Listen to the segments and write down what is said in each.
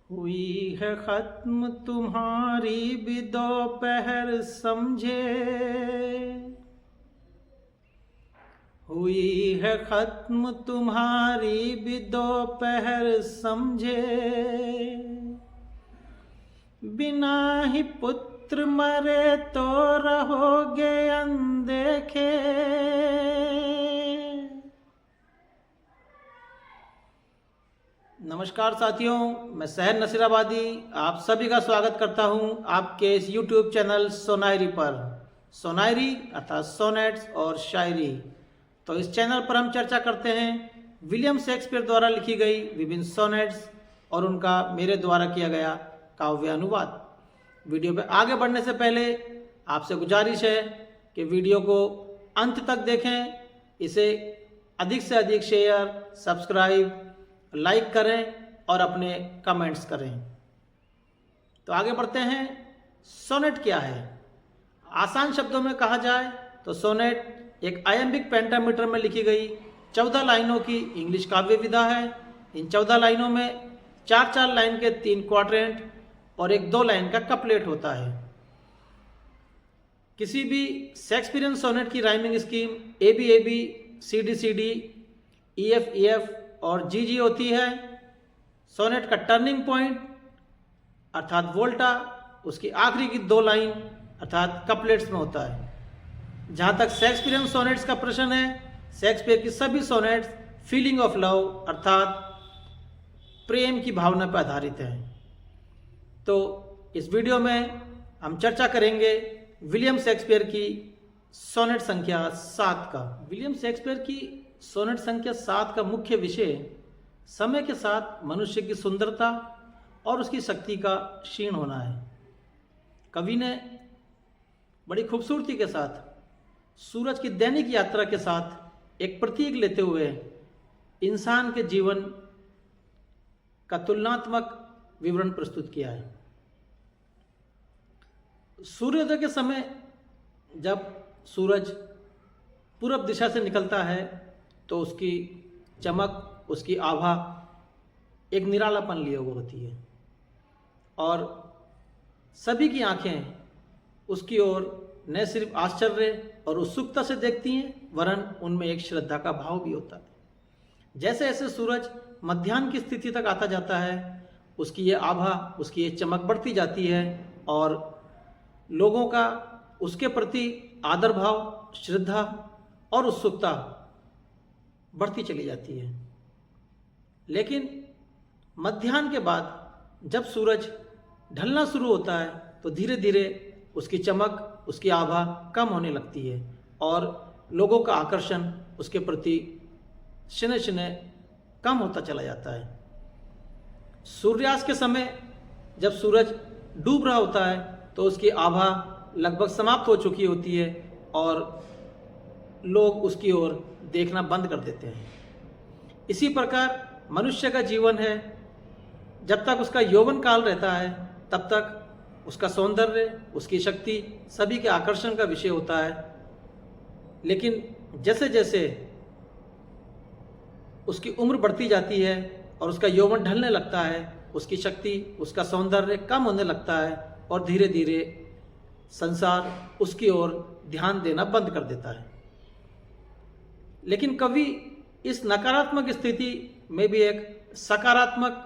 हुई है खत्म तुम्हारी भी दोपहर समझे, हुई है खत्म तुम्हारी भी दोपहर समझे। बिना ही पुत्र मरे तो रहोगे अनदेखे। नमस्कार साथियों, मैं सहर नसीराबादी आप सभी का स्वागत करता हूं आपके इस YouTube चैनल सोनायरी पर। सोनायरी अर्थात सोनेट्स और शायरी। तो इस चैनल पर हम चर्चा करते हैं विलियम शेक्सपियर द्वारा लिखी गई विभिन्न सोनेट्स और उनका मेरे द्वारा किया गया काव्य अनुवाद। वीडियो पे आगे बढ़ने से पहले आपसे गुजारिश है कि वीडियो को अंत तक देखें, इसे अधिक से अधिक शेयर, सब्सक्राइब, लाइक करें और अपने कमेंट्स करें। तो आगे बढ़ते हैं। सोनेट क्या है? आसान शब्दों में कहा जाए तो सोनेट एक आयम्बिक पेंटामीटर में लिखी गई 14 लाइनों की इंग्लिश काव्य विधा है। इन 14 लाइनों में 4-4 लाइन के 3 क्वाड्रेंट और एक 2 लाइन का कपलेट होता है। किसी भी शेक्सपियरियन सोनेट की rhyming scheme ABAB, CD EF और GG होती है। सोनेट का टर्निंग पॉइंट अर्थात वोल्टा उसकी आखिरी की 2 लाइन अर्थात कपलेट्स में होता है। जहाँ तक शेक्सपियरियन सोनेट्स का प्रश्न है, शेक्सपियर की सभी सोनेट्स फीलिंग ऑफ लव अर्थात प्रेम की भावना पर आधारित हैं। तो इस वीडियो में हम चर्चा करेंगे विलियम शेक्सपियर की सोनेट संख्या 7 का। विलियम शेक्सपियर की सोनेट संख्या 7 का मुख्य विषय समय के साथ मनुष्य की सुंदरता और उसकी शक्ति का क्षीण होना है। कवि ने बड़ी खूबसूरती के साथ सूरज की दैनिक यात्रा के साथ एक प्रतीक लेते हुए इंसान के जीवन का तुलनात्मक विवरण प्रस्तुत किया है। सूर्योदय के समय जब सूरज पूरब दिशा से निकलता है तो उसकी चमक, उसकी आभा एक निरालापन लिए हुए होती है और सभी की आंखें उसकी ओर न सिर्फ आश्चर्य और उत्सुकता से देखती हैं, वरन उनमें एक श्रद्धा का भाव भी होता है। जैसे जैसे सूरज मध्याह्न की स्थिति तक आता जाता है, उसकी ये आभा, उसकी ये चमक बढ़ती जाती है और लोगों का उसके प्रति आदर भाव, श्रद्धा और उत्सुकता बढ़ती चली जाती है। लेकिन मध्याह्न के बाद जब सूरज ढलना शुरू होता है तो धीरे धीरे उसकी चमक, उसकी आभा कम होने लगती है और लोगों का आकर्षण उसके प्रति क्षण क्षण कम होता चला जाता है। सूर्यास्त के समय जब सूरज डूब रहा होता है तो उसकी आभा लगभग समाप्त हो चुकी होती है और लोग उसकी ओर देखना बंद कर देते हैं। इसी प्रकार मनुष्य का जीवन है। जब तक उसका यौवन काल रहता है तब तक उसका सौंदर्य, उसकी शक्ति सभी के आकर्षण का विषय होता है। लेकिन जैसे जैसे उसकी उम्र बढ़ती जाती है और उसका यौवन ढलने लगता है, उसकी शक्ति, उसका सौंदर्य कम होने लगता है और धीरे धीरे संसार उसकी ओर ध्यान देना बंद कर देता है। लेकिन कवि इस नकारात्मक स्थिति में भी एक सकारात्मक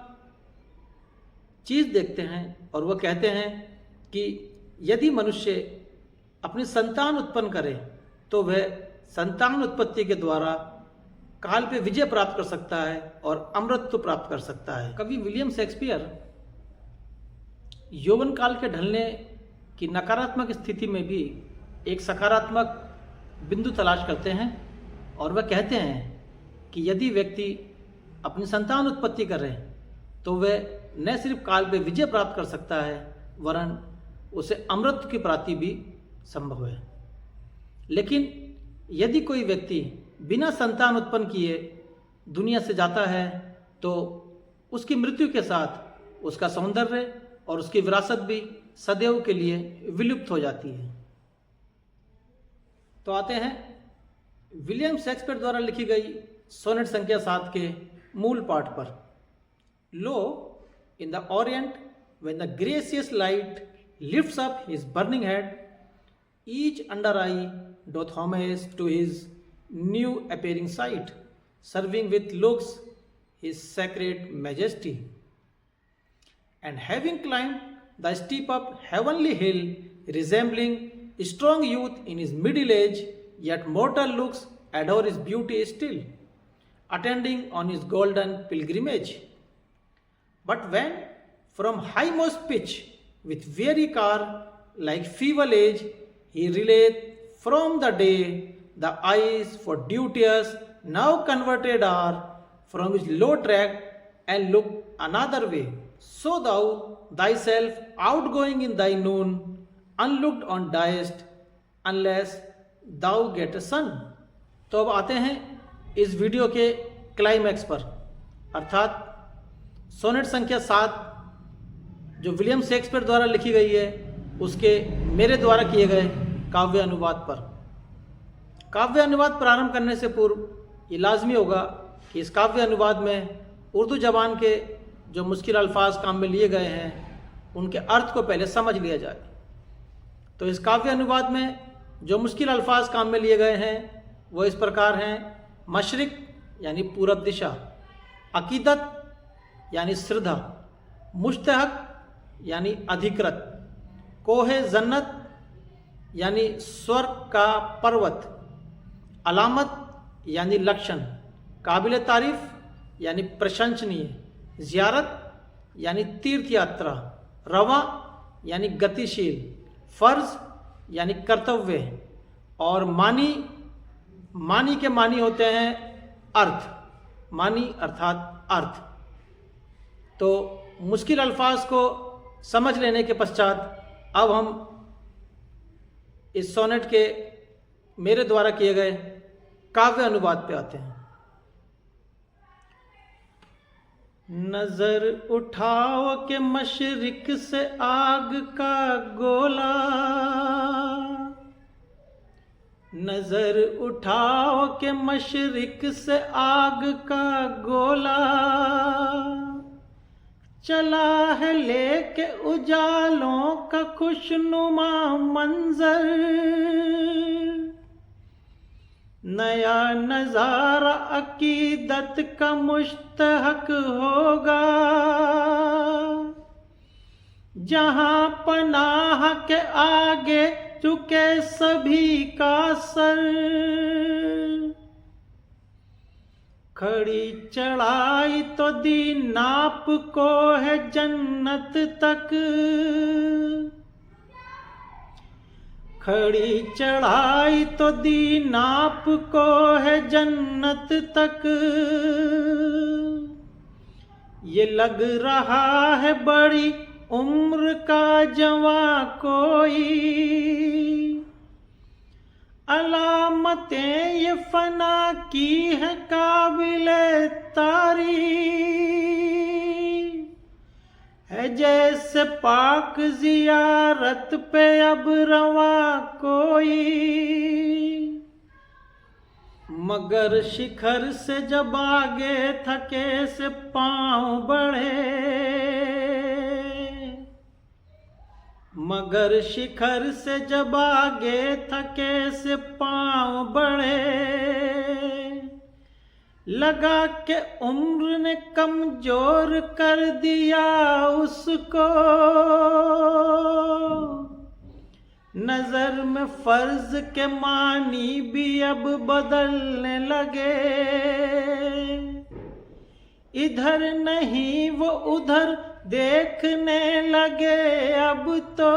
चीज देखते हैं और वह कहते हैं कि यदि मनुष्य अपनी संतान उत्पन्न करे तो वह संतान उत्पत्ति के द्वारा काल पे विजय प्राप्त कर सकता है और अमृतत्व प्राप्त कर सकता है। कवि विलियम शेक्सपियर यौवन काल के ढलने की नकारात्मक स्थिति में भी एक सकारात्मक बिंदु तलाश करते हैं और वह कहते हैं कि यदि व्यक्ति अपनी संतान उत्पत्ति करे तो वह न सिर्फ काल पे विजय प्राप्त कर सकता है, वरन उसे अमृत की प्राप्ति भी संभव है। लेकिन यदि कोई व्यक्ति बिना संतान उत्पन्न किए दुनिया से जाता है तो उसकी मृत्यु के साथ उसका सौंदर्य और उसकी विरासत भी सदैव के लिए विलुप्त हो जाती है। तो आते हैं विलियम शेक्सपियर द्वारा लिखी गई सोनेट संख्या 7 के मूल पाठ पर। लो In the Orient, when the gracious light lifts up his burning head, each under eye doth homage to his new appearing sight, serving with looks his sacred majesty. And having climbed the steep up heavenly hill, resembling strong youth in his middle age, yet mortal looks adore his beauty still, attending on his golden pilgrimage. But when from highmost pitch, with weary car, like feeble age, he relayed from the day, the eyes for duteous now converted are from his low track and look another way. So thou thyself outgoing in thy noon, unlooked on diest, unless thou get a sun. तो अब आते हैं इस video के climax पर, अर्थात sonnet संख्या 7 जो विलियम शेक्सपियर द्वारा लिखी गई है उसके मेरे द्वारा किए गए काव्य अनुवाद पर। काव्य अनुवाद प्रारंभ करने से पूर्व ये लाजमी होगा कि इस काव्य अनुवाद में उर्दू ज़बान के जो मुश्किल अल्फाज काम में लिए गए हैं उनके अर्थ को पहले समझ लिया जाए। तो इस काव्य अनुवाद में जो मुश्किल अल्फाज काम में लिए गए हैं वो इस प्रकार हैं: मशरिक यानी पूरब दिशा, अकीदत यानी श्रद्धा, मुश्तहक यानी अधिकृत, कोहे जन्नत यानी स्वर्ग का पर्वत, अलामत यानी लक्षण, काबिल तारीफ यानी प्रशंसनीय, ज़ियारत यानी तीर्थ यात्रा, रवा यानी गतिशील, फ़र्ज यानी कर्तव्य, और मानी के मानी होते हैं अर्थ, मानी अर्थात अर्थ। तो मुश्किल अल्फाज को समझ लेने के पश्चात अब हम इस सोनेट के मेरे द्वारा किए गए काव्य अनुवाद पे आते हैं। नजर उठाओ के मशरिक से आग का गोला, नजर उठाओ के मशरिक से आग का गोला, चला है लेके उजालों का खुशनुमा मंजर, नया नजारा अकीदत का मुश्तहक होगा, जहां पनाह के आगे झुके सभी का सर, खड़ी चढ़ाई तो दी नाप को है जन्नत तक, खड़ी चढ़ाई तो दी नाप को है जन्नत तक, ये लग रहा है बड़ी उम्र का जवां कोई, अलामतें ये फना की है काबिले तारीफ, है जैसे पाक जियारत पे अब रवा कोई, मगर शिखर से जब आगे थके से पांव बढ़े, मगर शिखर से जब आगे थके से पांव बढ़े, लगा के उम्र ने कमजोर कर दिया उसको, नजर में फर्ज के मानी भी अब बदलने लगे, इधर नहीं वो उधर देखने लगे अब तो,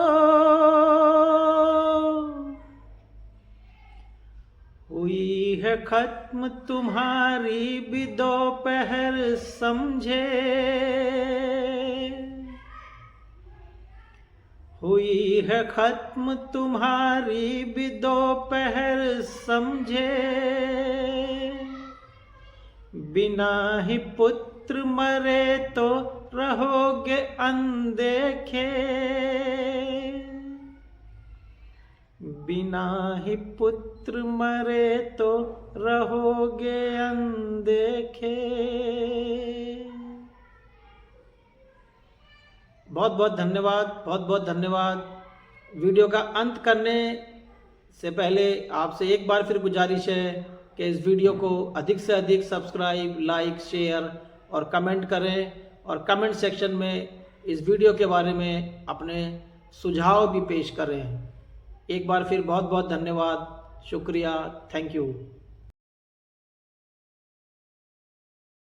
हुई है खत्म तुम्हारी भी दोपहर समझे, हुई है खत्म तुम्हारी भी दोपहर समझे, बिना ही पुत्र मरे तो रहोगे अनदेखे, बिना ही पुत्र मरे तो रहोगे अनदेखे। बहुत बहुत धन्यवाद, बहुत बहुत धन्यवाद। वीडियो का अंत करने से पहले आपसे एक बार फिर गुजारिश है कि इस वीडियो को अधिक से अधिक सब्सक्राइब, लाइक, शेयर और कमेंट करें और कमेंट सेक्शन में इस वीडियो के बारे में अपने सुझाव भी पेश करें। एक बार फिर बहुत बहुत धन्यवाद, शुक्रिया, थैंक यू।